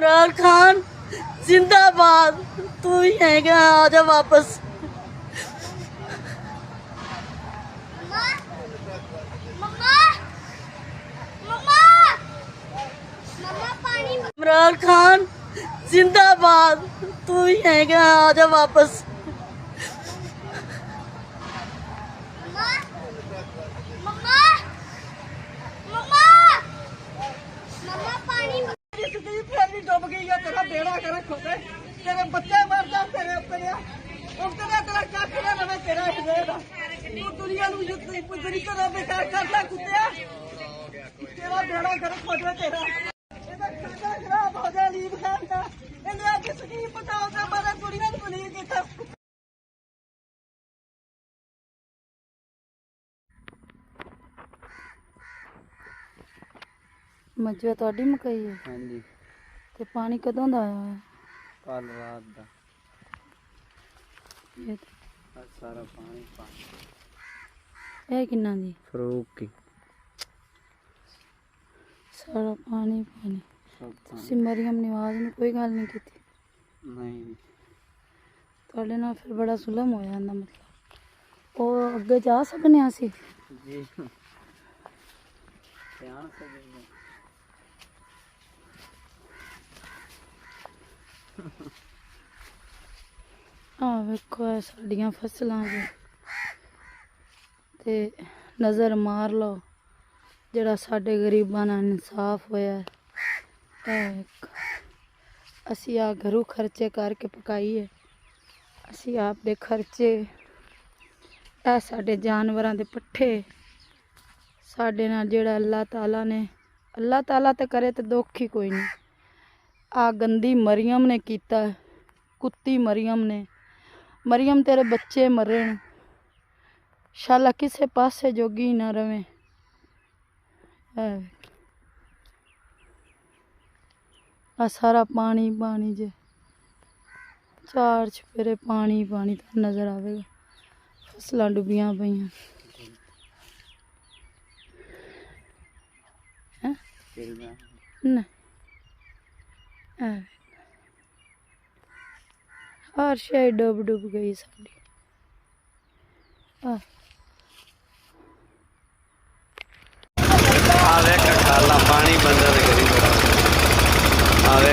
इमरान खान जिंदाबाद। तू ही है क्या? आजा वापस। इमरान खान जिंदाबाद। तू ही है क्या? आजा वापस। डूब गई है, तेरा बेड़ा कर खोते, तेरे बच्चे मर जा, तेरे तेरे तेरा तेरा क्या तेरा नवे तेरा हिलेगा तू दुनिया ਨੂੰ ਪੁੱਜਰੀ ਕਰਾ ਬੇਕਾਰ ਕਰਦਾ ਕੁੱਤਿਆ। तेरा बेड़ा कर खोते, तेरा ਇਹਦਾ ਖਾਣਾ ਖਰਾਬ ਹੋ ਜਾ। ਲੀਬ ਖਾਨ ਦਾ ਇਹਨੇ ਅੱਜ ਸਕੀਮ ਪਟਾਉ ਤੇ ਮਾਰਾ ਕੁੜੀਆਂ ਨੂੰ ਪੁਲੀਸ ਕੀਤਾ। ਮੱਝਾ ਤੁਹਾਡੀ ਮਕਈ ਹੈ? ਹਾਂਜੀ। ਤੇ ਪਾਣੀ ਕਦੋਂ ਦਾ ਆਇਆ ਹੈ? ਕੱਲ ਰਾਤ ਦਾ। ਇਹ ਸਾਰਾ ਪਾਣੀ ਪਾਣੀ। ਇਹ ਕਿੰਨਾ ਦੀ? ਫਰੂਕ ਕੀ ਸਾਰਾ ਪਾਣੀ ਪਾਣੀ। ਸਭ ਤੁਸੀਂ ਮਰੀਮ ਨਿਵਾਜ਼ ਨੂੰ ਕੋਈ ਗੱਲ ਨਹੀਂ ਕੀਤੀ? ਨਹੀਂ। ਤੁਹਾਡੇ ਨਾਲ ਫਿਰ ਬੜਾ ਜ਼ੁਲਮ ਹੋ ਜਾਂਦਾ, ਮਤਲਬ ਉਹ ਅੱਗੇ ਜਾ ਸਕਨੇ ਅਸੀਂ? ਜੀ ਧਿਆਨ ਸੇ ਦੇਖੋ। ਆ ਵੇਖੋ ਇਹ ਸਾਡੀਆਂ ਫਸਲਾਂ ਤੇ ਨਜ਼ਰ ਮਾਰ ਲਓ ਜਿਹੜਾ ਸਾਡੇ ਗਰੀਬਾਂ ਨਾਲ ਇਨਸਾਫ ਹੋਇਆ। ਇਹ ਅਸੀਂ ਆ ਘਰੋਂ ਖਰਚੇ ਕਰਕੇ ਪਕਾਈਏ, ਅਸੀਂ ਆਪ ਦੇ ਖਰਚੇ, ਇਹ ਸਾਡੇ ਜਾਨਵਰਾਂ ਦੇ ਪੱਠੇ, ਸਾਡੇ ਨਾਲ ਜਿਹੜਾ ਅੱਲਾਹ ਤਾਲਾ ਤੇ ਕਰੇ ਤੇ ਦੁੱਖ ਹੀ ਕੋਈ ਨਹੀਂ। ਆ ਗੰਦੀ ਮਰੀਮ ਨੇ ਕੀਤਾ, ਕੁੱਤੀ ਮਰੀਮ ਨੇ। ਮਰੀਮ ਤੇਰੇ ਬੱਚੇ ਮਰਨ, ਸ਼ਾਲਾ ਕਿਸੇ ਪਾਸੇ ਜੋਗੀ ਨਾ ਰਵੇ। ਆ ਸਾਰਾ ਪਾਣੀ ਪਾਣੀ ਜੇ ਚਾਰ ਚੁਫੇਰੇ ਪਾਣੀ ਪਾਣੀ ਤਾਂ ਨਜ਼ਰ ਆਵੇਗਾ। ਫਸਲਾਂ ਡੁੱਬੀਆਂ ਪਈਆਂ ਨਾ। हर शे डुब डुब गई साड़ी। आवे खाला पानी बंदे दे घरी बड़ा। आवे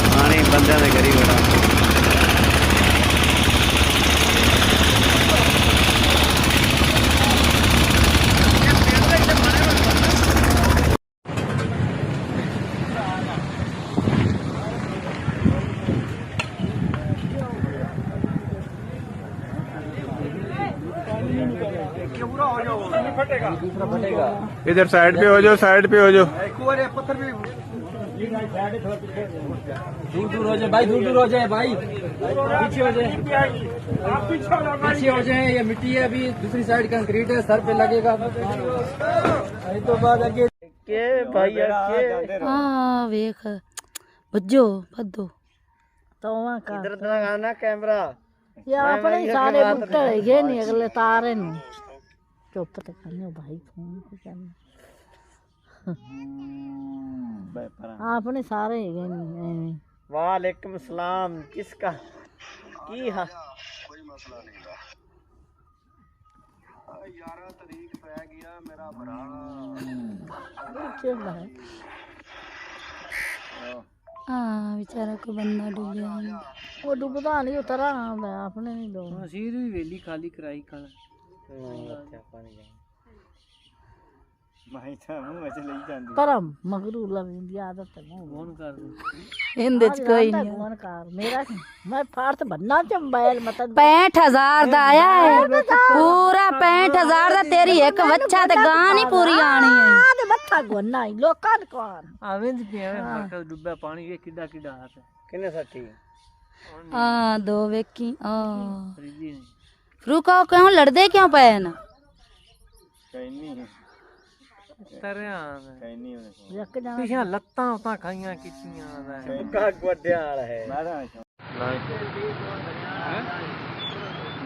पानी बंदे दे घरी बड़ा। दूसरा फटेगा। इधर साइड पे हो जाओ, साइड पे हो जाओ। पत्थर भी दूर दूर हो जाए भाई, दूर दूर हो जाए भाई, पीछे हो जाए, पीछे हो जाए। ये मिट्टी है, अभी दूसरी साइड कंक्रीट है, सर पे लगेगा तो बाद आगे के भाई यार। हाँ वेख बज्जो भद्दो तो इधर लगाना कैमरा। या अपने सारे बुट्टे गए नहीं अगले तारे नु। चुप तो करने भाई, फोन पे करना आपने सारे गए नहीं। वालेकुम सलाम। किसका की हा? कोई मसला नहीं था। 11 तारीख पै गया मेरा भरा। हाँ बेचारा को बंदा डूब गया। वो डूबता नहीं, उतरा आपने नहीं दो। मसीर भी वेली खाली कराई खाना पानी भाई था मुंह ऐसे ले जांदी करम मगरू लविंदी आदत है। फोन कर इंदे च कोई नहीं फोन कर मेरा। मैं फार्त बनना च मोबाइल मत 65,000 दा आया है पूरा। 65,000 दा तेरी एक बच्चा ते गां नहीं पूरी आनी है। आ ते मत्था गोना ही लोकां कोन आवेंद पिया है डुब्बा पानी वे किड्डा किड्डा हाथ किने सट्टी। हां दो वेखी आ फ्रिजी ने फ्रूका क्यों लड़दे क्यों पे ना? कहीं नहीं है तरिया कहीं नहीं है। एक जना पिछा लत्तां उतां खाइयां कितियां दा का गोड्या वाला है।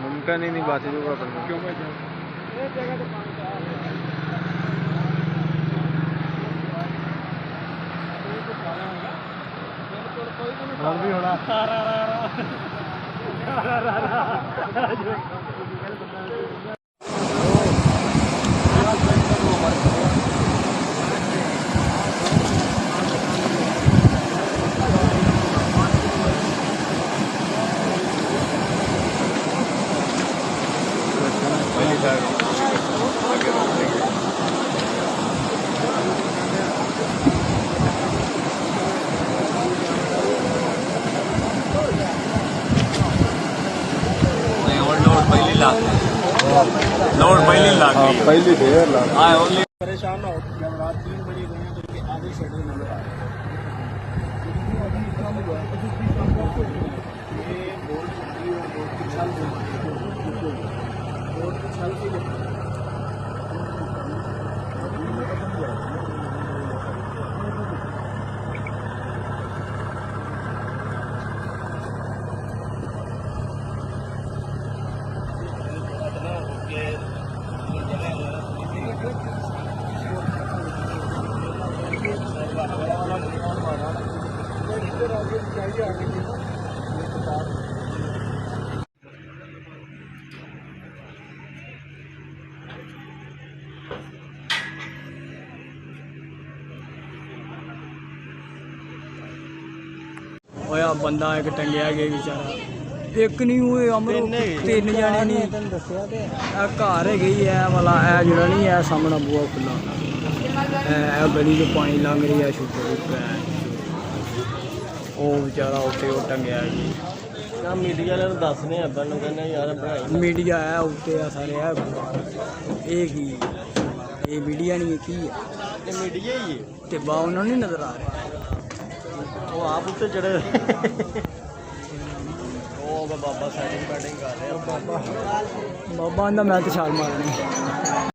मुमकिन ही नहीं बात होगा क्यों मैं ਹੋਰ ਵੀ ਹੋਣਾ पहली ढेर ला परेशान ना हो जब रात 3 बजे गए तो इनके आधे शटर नजर आए ये बोर्ड छुट्टी और बोर्ड की छल बोर्ड की छल की ਹੋਇਆ ਬੰਦਾ ਇੱਕ ਟੰਗਿਆ ਗਿਆ ਵਿਚਾਰਾ ਇੱਕ ਨਹੀਂ ਹੋਏ ਅਮਰ ਤਿੰਨ ਜਾਣੇ ਨਹੀਂ ਤੈਨੂੰ ਦੱਸਿਆ ਤੇ ਇਹ ਘਰ ਹੈਗੇ ਹੀ ਇਹ ਵਾਲਾ ਇਹ ਜਿਹੜਾ ਨਹੀਂ ਇਹ ਸਾਹਮਣਾ ਬੂਹਾ ਖੁੱਲਾ ਇਹ ਗਲੀ 'ਚ ਪਾਣੀ ਲੰਘ ਰਹੀ ਹੈ ਸ਼ੁਕਰ ਉਹ ਵਿਚਾਰਾ ਉੱਤੇ ਉਹ ਟੰਗਿਆ ਜੀ ਮੀਡੀਆ ਵਾਲਿਆਂ ਨੂੰ ਦੱਸਦੇ ਆ ਆਪਾਂ ਨੂੰ ਕਹਿੰਦੇ ਯਾਰ ਬਣਾਈ ਮੀਡੀਆ ਹੈ ਉੱਤੇ ਆ ਸਾਰੇ ਇਹ ਕੀ ਇਹ ਮੀਡੀਆ ਨਹੀਂ ਕੀ ਹੈ ਇਹ ਮੀਡੀਆ ਹੀ ਹੈ ਤੇ ਬਾ ਉਹਨਾਂ ਨੂੰ ਨਹੀਂ ਨਜ਼ਰ ਆ ਰਿਹਾ ਉਹ ਆਪ ਉੱਤੇ ਚੜੇ ਉਹ ਬਾਬਾ ਸੈਟਿੰਗ ਕਰ ਰਿਹਾ ਬਾਬਾ ਆਂਦਾ ਮੈਂ ਤੇ ਛਾਲ ਮਾਰਨੀ